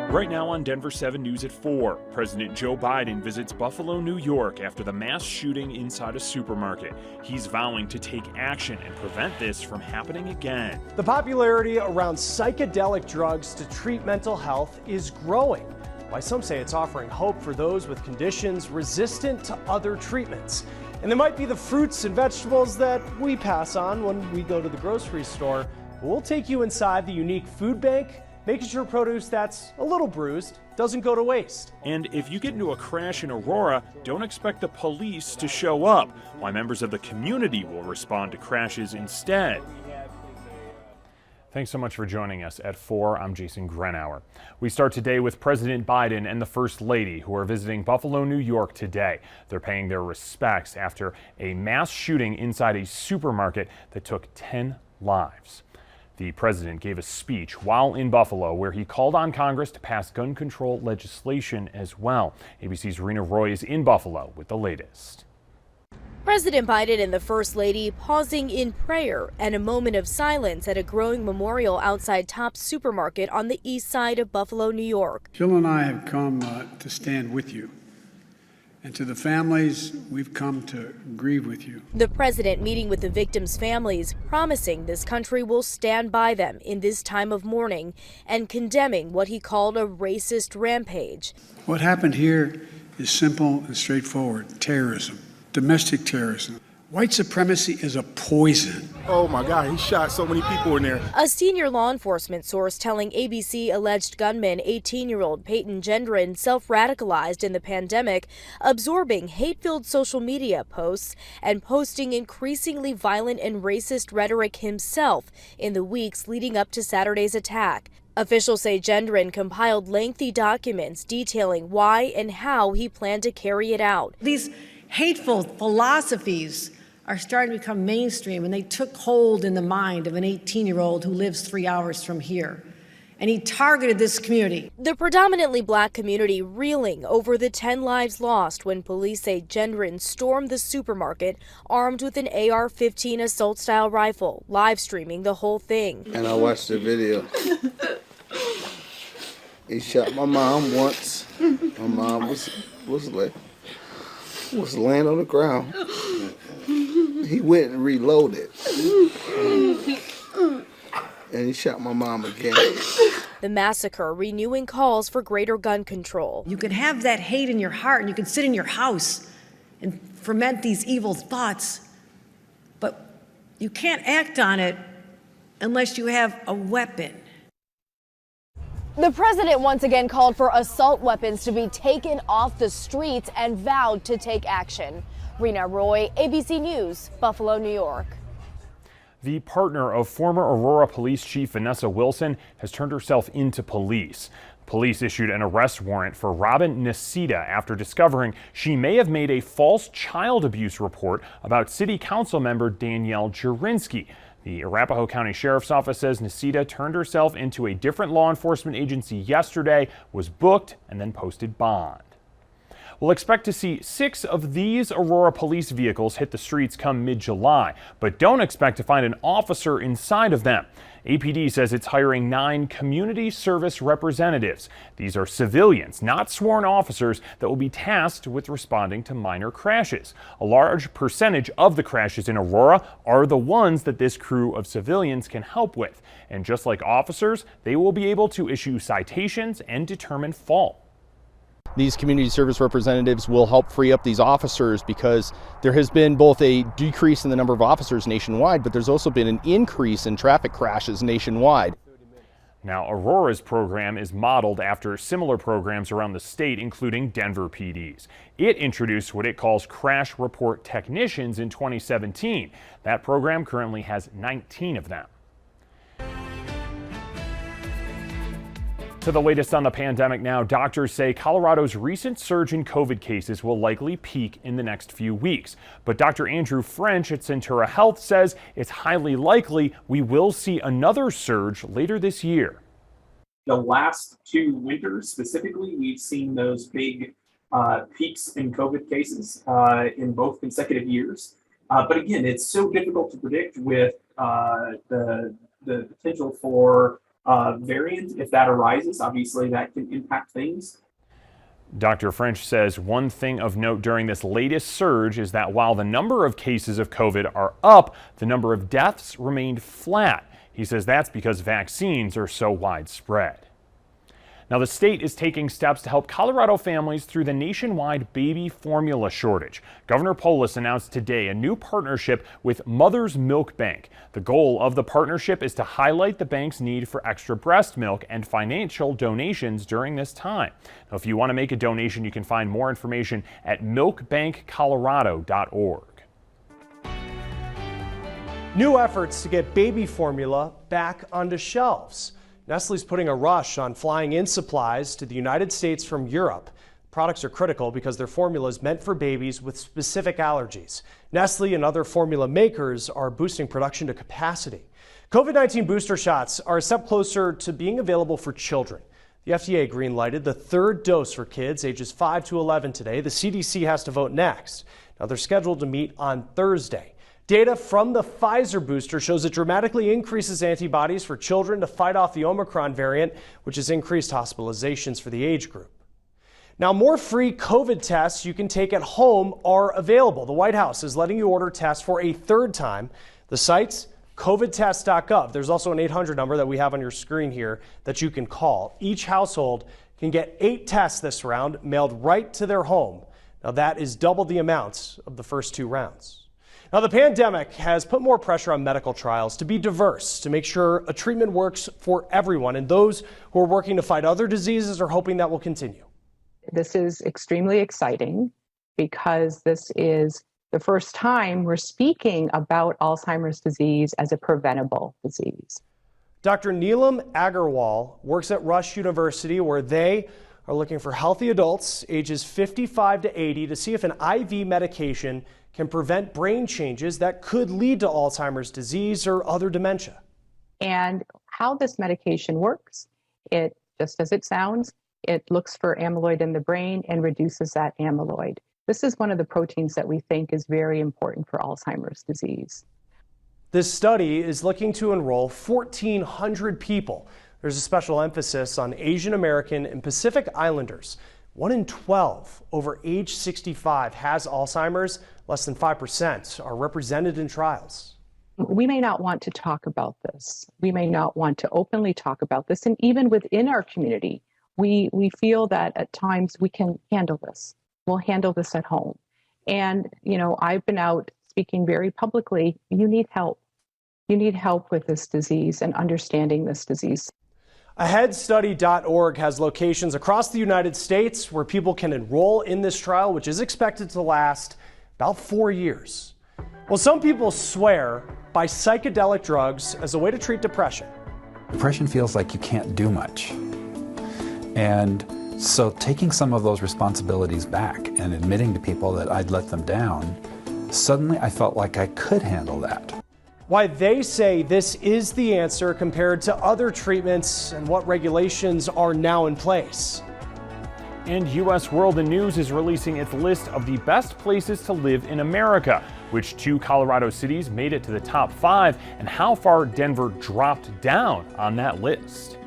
Right now on Denver 7 News at 4, President Joe Biden visits Buffalo, New York after the mass shooting inside a supermarket. He's vowing to take action and prevent this from happening again. The popularity around psychedelic drugs to treat mental health is growing. Why some say it's offering hope for those with conditions resistant to other treatments. And there might be the fruits and vegetables that we pass on when we go to the grocery store. We'll take you inside the unique food bank, making sure produce that's a little bruised doesn't go to waste. And if you get into a crash in Aurora, don't expect the police to show up. Why members of the community will respond to crashes instead. Thanks so much for joining us at 4. I'm Jason Grenauer. We start today with President Biden and the First Lady, who are visiting Buffalo, New York today. They're paying their respects after a mass shooting inside a supermarket that took 10 lives. The president gave a speech while in Buffalo where he called on Congress to pass gun control legislation as well. ABC's Rena Roy is in Buffalo with the latest. President Biden and the First Lady pausing in prayer and a moment of silence at a growing memorial outside Tops Supermarket on the east side of Buffalo, New York. Jill and I have come to stand with you. And to the families, we've come to grieve with you. The president meeting with the victims' families, promising this country will stand by them in this time of mourning and condemning what he called a racist rampage. What happened here is simple and straightforward. Terrorism, domestic terrorism. White supremacy is a poison. Oh my God, he shot so many people in there. A senior law enforcement source telling ABC alleged gunman 18-year-old Peyton Gendron self-radicalized in the pandemic, absorbing hate-filled social media posts and posting increasingly violent and racist rhetoric himself in the weeks leading up to Saturday's attack. Officials say Gendron compiled lengthy documents detailing why and how he planned to carry it out. These hateful philosophies are starting to become mainstream, and they took hold in the mind of an 18-year-old who lives 3 hours from here. And he targeted this community. The predominantly black community reeling over the 10 lives lost when police say Gendron stormed the supermarket armed with an AR-15 assault-style rifle, live streaming the whole thing. And I watched the video. He shot my mom once. My mom was laying on the ground. He went and reloaded. And he shot my mom again. The massacre renewing calls for greater gun control. You can have that hate in your heart, and you can sit in your house and ferment these evil thoughts, but you can't act on it unless you have a weapon. The president once again called for assault weapons to be taken off the streets and vowed to take action. Rena Roy, ABC News, Buffalo, New York. The partner of former Aurora Police Chief Vanessa Wilson has turned herself into police. Police issued an arrest warrant for Robin Nicita after discovering she may have made a false child abuse report about City Council member Danielle Jurinsky. The Arapahoe County Sheriff's Office says Nicita turned herself into a different law enforcement agency yesterday, was booked, and then posted bond. We'll expect to see 6 of these Aurora police vehicles hit the streets come mid-July, but don't expect to find an officer inside of them. APD says it's hiring 9 community service representatives. These are civilians, not sworn officers, that will be tasked with responding to minor crashes. A large percentage of the crashes in Aurora are the ones that this crew of civilians can help with. And just like officers, they will be able to issue citations and determine fault. These community service representatives will help free up these officers because there has been both a decrease in the number of officers nationwide, but there's also been an increase in traffic crashes nationwide. Now, Aurora's program is modeled after similar programs around the state, including Denver PD's. It introduced what it calls Crash Report Technicians in 2017. That program currently has 19 of them. To the latest on the pandemic now, doctors say Colorado's recent surge in COVID cases will likely peak in the next few weeks. But Dr. Andrew French at Centura Health says it's highly likely we will see another surge later this year. The last 2 winters specifically, we've seen those big peaks in COVID cases in both consecutive years. But again, it's so difficult to predict with the potential for variant, if that arises, obviously that can impact things. Dr. French says one thing of note during this latest surge is that while the number of cases of COVID are up, the number of deaths remained flat. He says that's because vaccines are so widespread. Now, the state is taking steps to help Colorado families through the nationwide baby formula shortage. Governor Polis announced today a new partnership with Mother's Milk Bank. The goal of the partnership is to highlight the bank's need for extra breast milk and financial donations during this time. Now, if you want to make a donation, you can find more information at milkbankcolorado.org. New efforts to get baby formula back onto shelves. Nestle's putting a rush on flying in supplies to the United States from Europe. Products are critical because their formula is meant for babies with specific allergies. Nestle and other formula makers are boosting production to capacity. COVID-19 booster shots are a step closer to being available for children. The FDA green-lighted the third dose for kids ages 5 to 11 today. The CDC has to vote next. Now they're scheduled to meet on Thursday. Data from the Pfizer booster shows it dramatically increases antibodies for children to fight off the Omicron variant, which has increased hospitalizations for the age group. Now, more free COVID tests you can take at home are available. The White House is letting you order tests for a third time. The site's covidtest.gov. There's also an 800 number that we have on your screen here that you can call. Each household can get 8 tests this round mailed right to their home. Now, that is double the amounts of the first 2 rounds. Now, the pandemic has put more pressure on medical trials to be diverse, to make sure a treatment works for everyone, and those who are working to fight other diseases are hoping that will continue. This is extremely exciting because this is the first time we're speaking about Alzheimer's disease as a preventable disease. Dr. Neelam Agarwal works at Rush University, where they are looking for healthy adults ages 55 to 80 to see if an IV medication can prevent brain changes that could lead to Alzheimer's disease or other dementia. And how this medication works, it just as it sounds, it looks for amyloid in the brain and reduces that amyloid. This is one of the proteins that we think is very important for Alzheimer's disease. This study is looking to enroll 1,400 people. There's a special emphasis on Asian American and Pacific Islanders. 1 in 12 over age 65 has Alzheimer's. Less than 5% are represented in trials. We may not want to talk about this. We may not want to openly talk about this. And even within our community, we feel that at times we can handle this. We'll handle this at home. And, I've been out speaking very publicly. You need help. You need help with this disease and understanding this disease. Aheadstudy.org has locations across the United States where people can enroll in this trial, which is expected to last about 4 years. Well, some people swear by psychedelic drugs as a way to treat depression. Depression feels like you can't do much. And so taking some of those responsibilities back and admitting to people that I'd let them down, suddenly I felt like I could handle that. Why they say this is the answer compared to other treatments and what regulations are now in place. And U.S. World in News is releasing its list of the best places to live in America. Which 2 Colorado cities made it to the top 5 and how far Denver dropped down on that list.